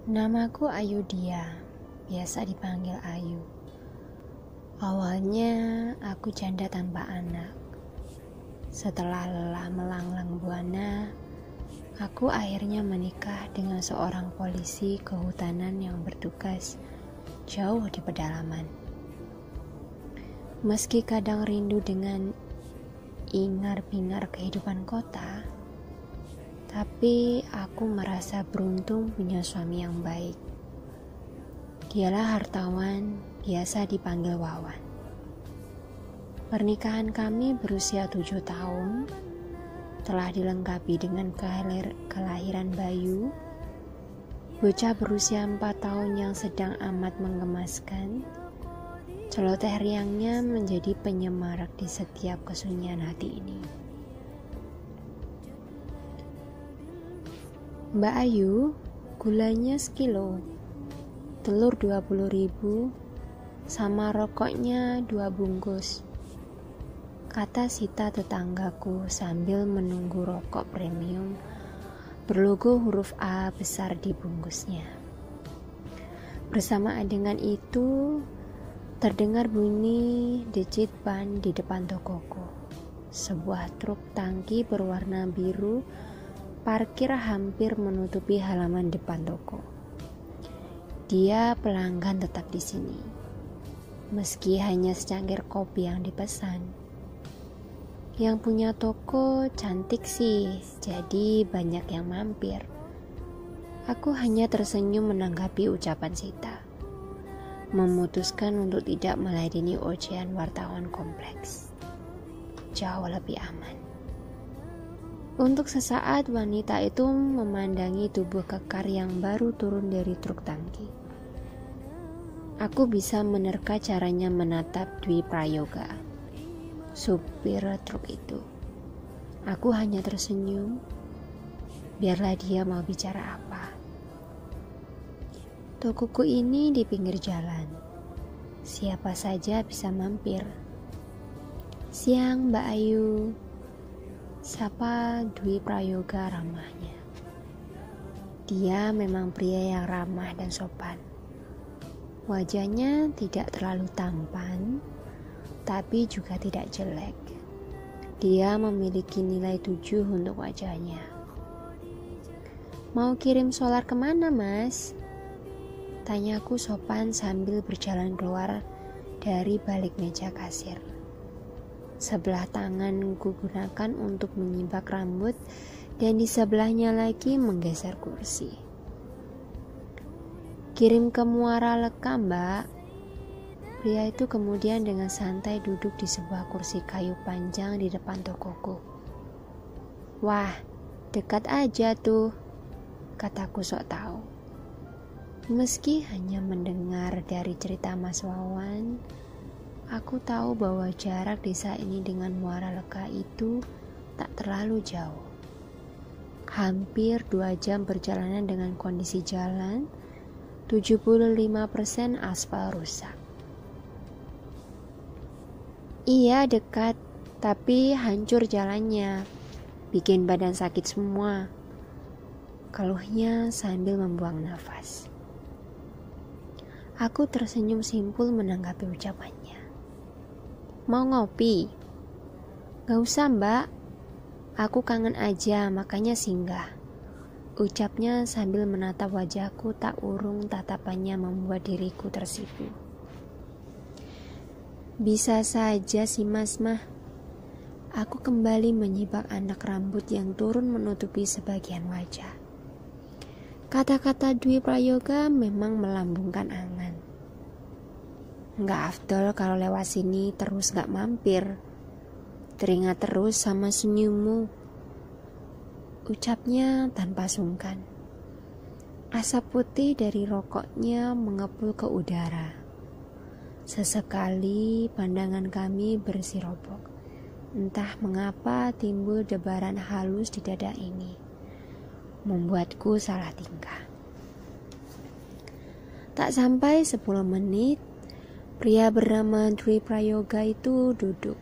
Namaku Ayudhya, biasa dipanggil Ayu. Awalnya aku janda tanpa anak. Setelah lelah melanglang buana, aku akhirnya menikah dengan seorang polisi kehutanan yang bertugas jauh di pedalaman. Meski kadang rindu dengan ingar-bingar kehidupan kota, tapi aku merasa beruntung punya suami yang baik. Dialah hartawan, biasa dipanggil Wawan. Pernikahan kami berusia 7 tahun, telah dilengkapi dengan kelahiran Bayu, bocah berusia 4 tahun yang sedang amat menggemaskan. Celoteh riangnya menjadi penyemarak di setiap kesunyian hati ini. Mbak Ayu, gulanya sekilo, telur 20.000, sama rokoknya 2 bungkus, kata Sita tetanggaku sambil menunggu rokok premium berlogo huruf A besar di bungkusnya. Bersamaan dengan itu, terdengar bunyi decit ban di depan tokoku. Sebuah truk tangki berwarna biru parkir hampir menutupi halaman depan toko. Dia pelanggan tetap di sini, meski hanya secangkir kopi yang dipesan. Yang punya toko cantik sih, jadi banyak yang mampir. Aku hanya tersenyum menanggapi ucapan Sita, memutuskan untuk tidak meladeni ocehan wartawan kompleks. Jauh lebih aman. Untuk sesaat wanita itu memandangi tubuh kekar yang baru turun dari truk tangki. Aku bisa menerka caranya menatap Dwi Prayoga, supir truk itu. Aku hanya tersenyum, biarlah dia mau bicara apa. Tokoku ini di pinggir jalan, siapa saja bisa mampir. Siang Mbak Ayu, sapa Dwi Prayoga ramahnya. Dia memang pria yang ramah dan sopan. Wajahnya tidak terlalu tampan, tapi juga tidak jelek. Dia memiliki nilai 7 untuk wajahnya. Mau kirim solar kemana, Mas? Tanyaku sopan sambil berjalan keluar dari balik meja kasir. Sebelah tangan ku gunakan untuk menyibak rambut dan di sebelahnya lagi menggeser kursi. Kirim ke Muara Leka, Mbak. Pria itu kemudian dengan santai duduk di sebuah kursi kayu panjang di depan tokoku. Wah, dekat aja tuh, kataku sok tahu. Meski hanya mendengar dari cerita Mas Wawan, aku tahu bahwa jarak desa ini dengan Muara Leka itu tak terlalu jauh. Hampir 2 jam perjalanan dengan kondisi jalan 75% aspal rusak. Iya dekat, tapi hancur jalannya, bikin badan sakit semua, keluhnya sambil membuang nafas. Aku tersenyum simpul menanggapi ucapannya. Mau ngopi? Gak usah Mbak, aku kangen aja makanya singgah, ucapnya sambil menatap wajahku tak urung. Tatapannya membuat diriku tersipu. Bisa saja sih Mas mah. Aku kembali menyibak anak rambut yang turun menutupi sebagian wajah. Kata-kata Dwi Prayoga memang melambungkan angan. Nggak afdol kalau lewat sini terus gak mampir. Teringat terus sama senyummu, ucapnya tanpa sungkan. Asap putih dari rokoknya mengepul ke udara. Sesekali pandangan kami bersirobok. Entah mengapa timbul debaran halus di dada ini, membuatku salah tingkah. Tak sampai 10 menit, pria bernama Dwi Prayoga itu duduk.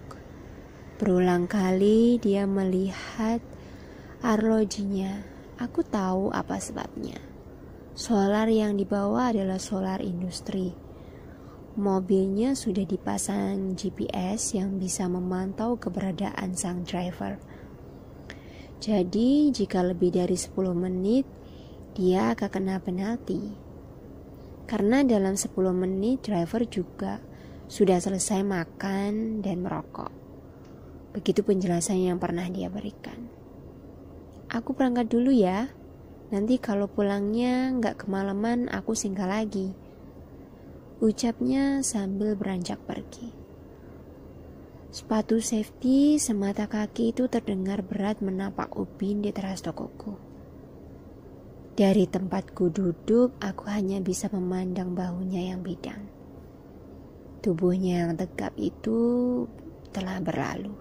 Berulang kali dia melihat arlojinya. Aku tahu apa sebabnya. Solar yang dibawa adalah solar industri. Mobilnya sudah dipasang GPS yang bisa memantau keberadaan sang driver. Jadi jika lebih dari 10 menit, dia akan kena penalti. Karena dalam 10 menit driver juga sudah selesai makan dan merokok. Begitu penjelasan yang pernah dia berikan. Aku berangkat dulu ya. Nanti kalau pulangnya nggak kemalaman aku singgah lagi. Ucapnya sambil beranjak pergi. Sepatu safety semata kaki itu terdengar berat menapak ubin di teras tokoku. Dari tempatku duduk, aku hanya bisa memandang bahunya yang bidang. Tubuhnya yang tegap itu telah berlalu.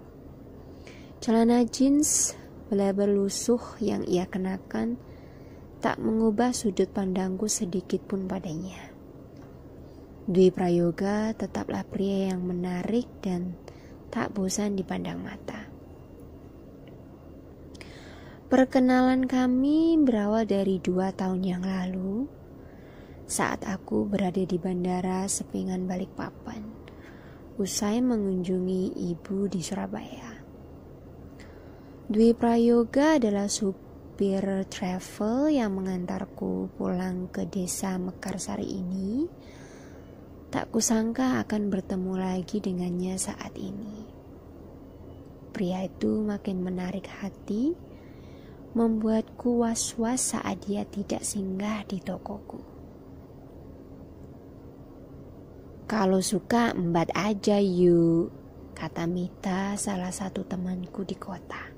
Celana jeans belabel lusuh yang ia kenakan tak mengubah sudut pandangku sedikit pun padanya. Dwi Prayoga tetaplah pria yang menarik dan tak bosan dipandang mata. Perkenalan kami berawal dari 2 tahun yang lalu saat aku berada di Bandara Sepingan Balikpapan usai mengunjungi ibu di Surabaya. Dwi Prayoga adalah supir travel yang mengantarku pulang ke desa Mekarsari ini. Tak kusangka akan bertemu lagi dengannya saat ini. Pria itu makin menarik hati, membuatku was-was saat dia tidak singgah di tokoku. Kalau suka embat aja yuk, kata Mita, salah satu temanku di kota.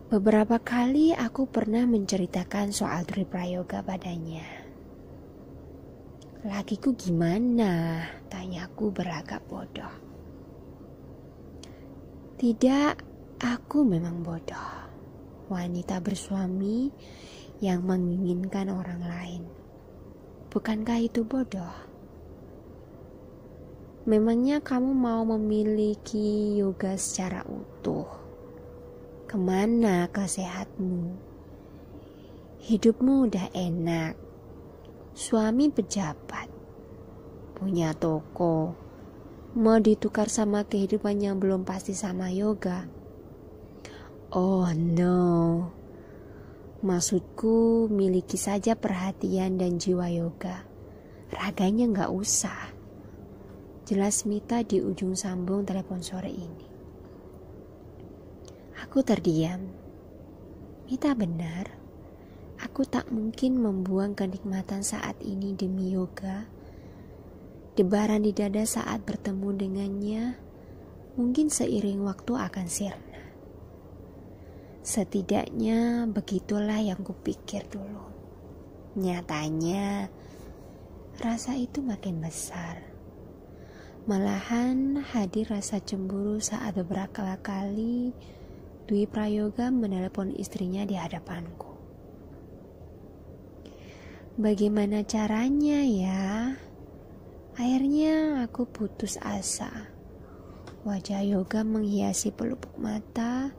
Beberapa kali aku pernah menceritakan soal Dwi Prayoga padanya. Lakiku gimana? Tanyaku berlagak bodoh. Tidak, aku memang bodoh. Wanita bersuami yang menginginkan orang lain. Bukankah itu bodoh? Memangnya kamu mau memiliki yoga secara utuh? Kemana kesehatmu? Hidupmu udah enak. Suami pejabat, punya toko, mau ditukar sama kehidupan yang belum pasti sama yoga. Oh no, maksudku miliki saja perhatian dan jiwa yoga. Raganya gak usah. Jelas Mita di ujung sambung telepon sore ini. Aku terdiam. Mita benar. Aku tak mungkin membuang kenikmatan saat ini demi yoga. Debaran di dada saat bertemu dengannya mungkin seiring waktu akan sirna. Setidaknya begitulah yang kupikir dulu. Nyatanya rasa itu makin besar. Malahan hadir rasa cemburu saat beberapa kali Dwi Prayoga menelepon istrinya di hadapanku. Bagaimana caranya ya? Akhirnya aku putus asa. Wajah yoga menghiasi pelupuk mata.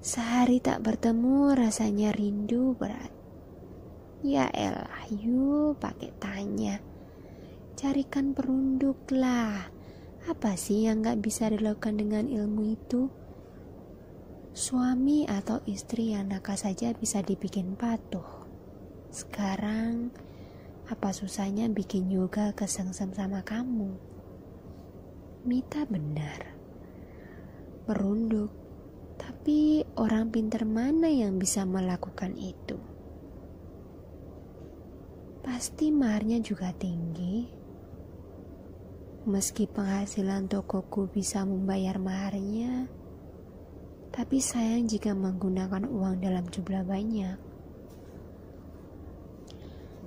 Sehari tak bertemu rasanya rindu berat. Ya elah, yuk pakai tanya. Carikan perunduk lah. Apa sih yang gak bisa dilakukan dengan ilmu itu? Suami atau istri yang nakal saja bisa dibikin patuh. Sekarang, apa susahnya bikin yoga kesengsem sama kamu? Mita benar. Merunduk. Tapi orang pintar mana yang bisa melakukan itu? Pasti maharnya juga tinggi. Meski penghasilan tokoku bisa membayar maharnya, tapi sayang jika menggunakan uang dalam jumlah banyak.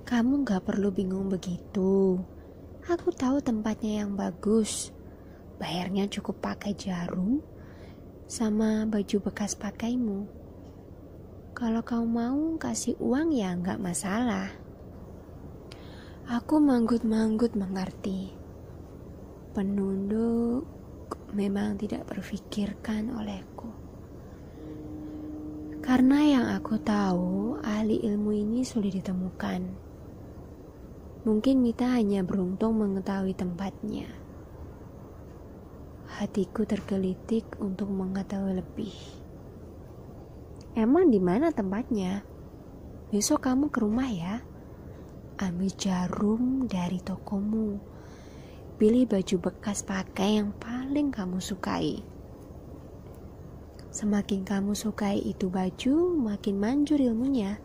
Kamu gak perlu bingung begitu. Aku tahu tempatnya yang bagus. Bayarnya cukup pakai jarum sama baju bekas pakaimu. Kalau kamu mau kasih uang ya gak masalah. Aku manggut-manggut mengerti. Penunduk memang tidak berpikirkan olehku. Karena yang aku tahu, ahli ilmu ini sulit ditemukan. Mungkin Mita hanya beruntung mengetahui tempatnya. Hatiku tergelitik untuk mengetahui lebih. Emang di mana tempatnya? Besok kamu ke rumah ya. Ambil jarum dari tokomu. Pilih baju bekas pakai yang paling kamu sukai. Semakin kamu sukai itu baju, makin manjur ilmunya.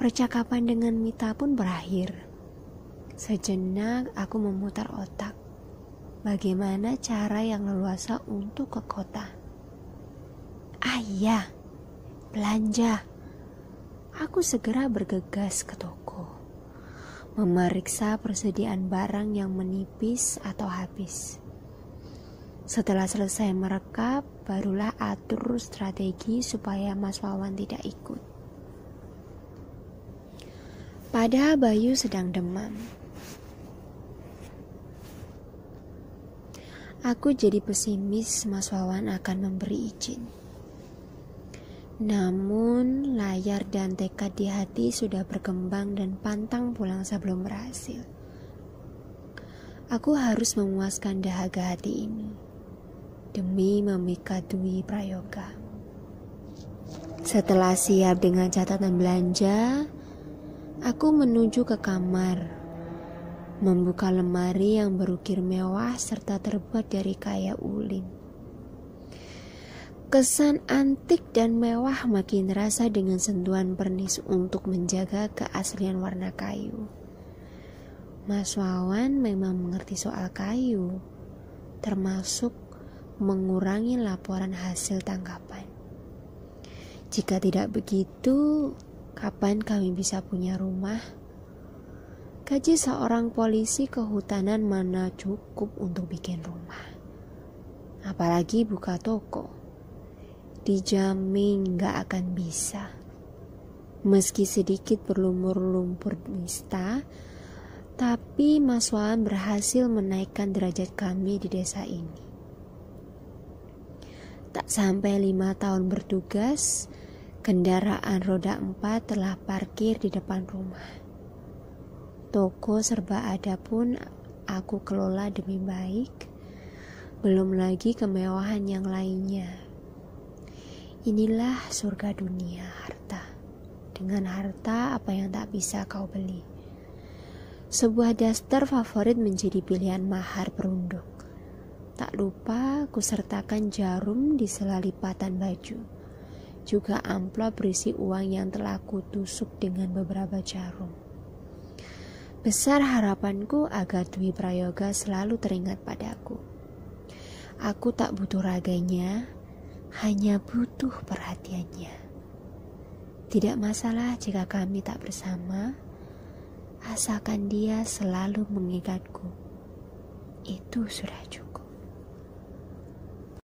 Percakapan dengan Mita pun berakhir. Sejenak aku memutar otak. Bagaimana cara yang leluasa untuk ke kota? Iya, belanja. Aku segera bergegas ke toko, memeriksa persediaan barang yang menipis atau habis. Setelah selesai merekap, barulah atur strategi supaya Mas Wawan tidak ikut. Padahal Bayu sedang demam. Aku jadi pesimis Mas Wawan akan memberi izin. Namun layar dan tekad di hati sudah berkembang dan pantang pulang sebelum berhasil. Aku harus memuaskan dahaga hati ini demi memikat Dwi Prayoga. Setelah siap dengan catatan belanja, aku menuju ke kamar. Membuka lemari yang berukir mewah serta terbuat dari kayu ulin. Kesan antik dan mewah makin terasa dengan sentuhan pernis untuk menjaga keaslian warna kayu. Mas Wawan memang mengerti soal kayu, termasuk mengurangi laporan hasil tangkapan. Jika tidak begitu, kapan kami bisa punya rumah? Gaji seorang polisi kehutanan mana cukup untuk bikin rumah. Apalagi buka toko. Dijamin gak akan bisa. Meski sedikit berlumur lumpur nista, tapi Mas Wawan berhasil menaikkan derajat kami di desa ini. Tak sampai 5 tahun bertugas, kendaraan roda 4 telah parkir di depan rumah. Toko serba ada pun aku kelola demi baik, belum lagi kemewahan yang lainnya. Inilah surga dunia harta. Dengan harta apa yang tak bisa kau beli. Sebuah daster favorit menjadi pilihan mahar perundung. Tak lupa ku sertakan jarum di sela lipatan baju. Juga amplop berisi uang yang telah kutusuk dengan beberapa jarum. Besar harapanku agar Dwi Prayoga selalu teringat padaku. Aku tak butuh raganya, hanya butuh perhatiannya. Tidak masalah jika kami tak bersama, asalkan dia selalu mengikatku. Itu sudah cukup.